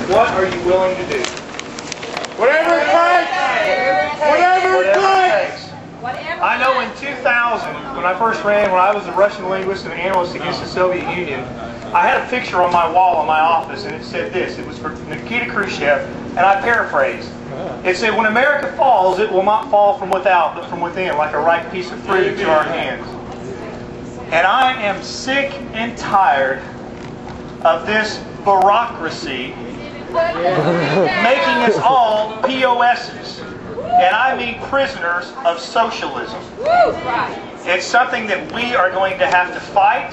What are you willing to do? Whatever it takes! Whatever it takes! I know in 2000, when I first ran, when I was a Russian linguist and analyst against the Soviet Union, I had a picture on my wall in my office, and it said this. It was for Nikita Khrushchev, and I paraphrased. It said, when America falls, it will not fall from without, but from within, like a ripe piece of fruit into our hands. And I am sick and tired of this bureaucracy making us all POSs. And I mean prisoners of socialism. It's something that we are going to have to fight.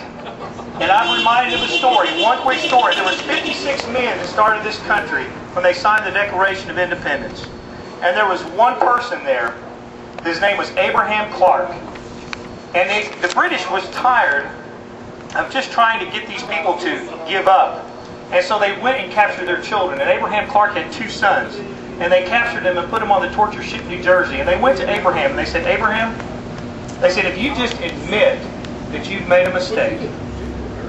And I'm reminded of a story, one quick story. There was 56 men that started this country when they signed the Declaration of Independence. And there was one person there. His name was Abraham Clark. And the British was tired of just trying to get these people to give up. And so they went and captured their children. And Abraham Clark had 2 sons. And they captured them and put them on the torture ship New Jersey. And they went to Abraham and they said, Abraham, they said, if you just admit that you've made a mistake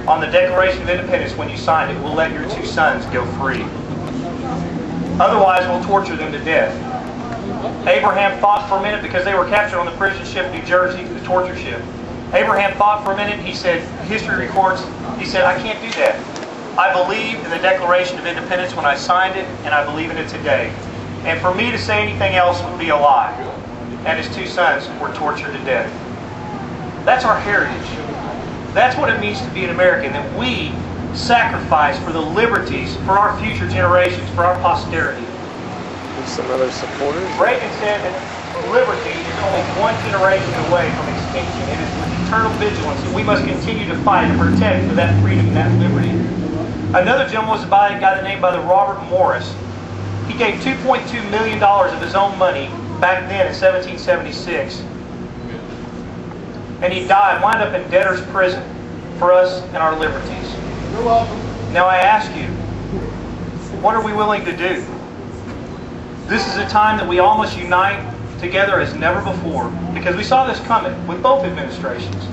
on the Declaration of Independence when you signed it, we'll let your 2 sons go free. Otherwise, we'll torture them to death. Abraham thought for a minute, because they were captured on the prison ship New Jersey, the torture ship. Abraham thought for a minute. He said, history records, he said, I can't do that. I believed in the Declaration of Independence when I signed it, and I believe in it today. And for me to say anything else would be a lie. And his 2 sons were tortured to death. That's our heritage. That's what it means to be an American, that we sacrifice for the liberties, for our future generations, for our posterity. Some other supporters. Reagan said that liberty is only 1 generation away from extinction. It is with eternal vigilance that we must continue to fight and protect for that freedom and that liberty. Another gentleman was a guy named by the Robert Morris. He gave $2.2 million of his own money back then in 1776. And he died, wound up in debtor's prison for us and our liberties. You're welcome. Now I ask you, what are we willing to do? This is a time that we all must unite together as never before, because we saw this coming with both administrations.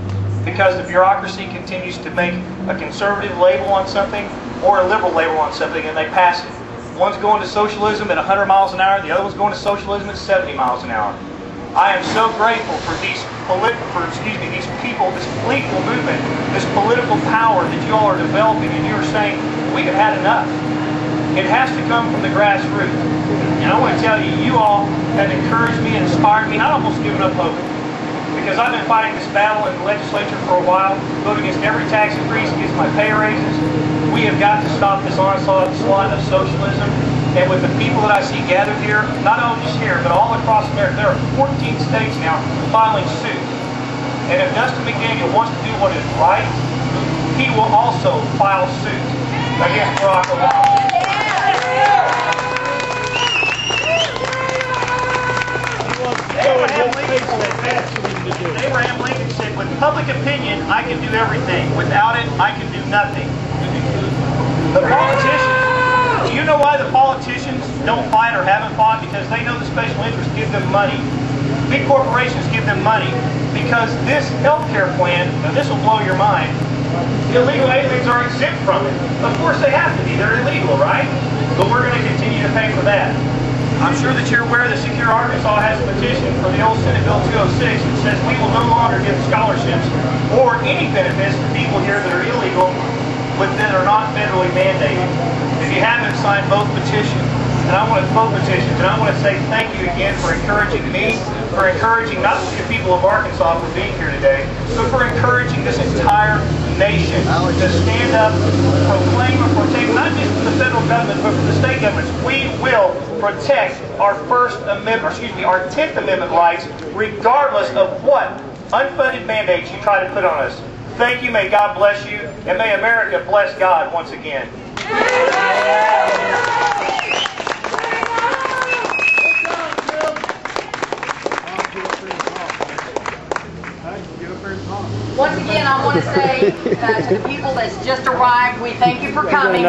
Because the bureaucracy continues to make a conservative label on something or a liberal label on something, and they pass it. One's going to socialism at 100 miles an hour, the other one's going to socialism at 70 miles an hour. I am so grateful for these people, this political movement, this political power that you all are developing, and you are saying, we have had enough. It has to come from the grassroots. And I want to tell you, you all have encouraged me and inspired me. I've almost given up hope. Because I've been fighting this battle in the legislature for a while, voting against every tax increase, against my pay raises. We have got to stop this onslaught of socialism. And with the people that I see gathered here, not only just here, but all across America, there are 14 states now filing suit. And if Dustin McDaniel wants to do what is right, he will also file suit against Barack Obama. Abraham Lincoln said, with public opinion, I can do everything. Without it, I can do nothing. The politicians, do you know why the politicians don't fight or haven't fought? Because they know the special interests give them money. Big corporations give them money because this health care plan, now this will blow your mind, illegal aliens are exempt from it. Of course they have to be. They're illegal, right? But we're going to continue to pay for that. I'm sure that you're aware that Secure Arkansas has a petition for the old Senate Bill 206 that says we will no longer give scholarships or any benefits to people here that are illegal but that are not federally mandated. If you haven't signed both petitions, and I want to both petitions, and I want to say thank you again for encouraging me, for encouraging not just the people of Arkansas for being here today, but for encouraging this entire nation to stand up, proclaim and protect, not just from the federal government, but from the state governments. We will protect our our 10th Amendment rights, regardless of what unfunded mandates you try to put on us. Thank you, may God bless you, and may America bless God once again. Once again, I want to say to the people that's just arrived, we thank you for coming.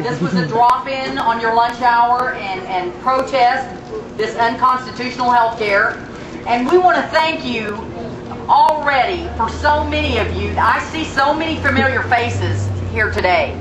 This was a drop-in on your lunch hour and protest this unconstitutional health care. And we want to thank you already for so many of you. I see so many familiar faces here today.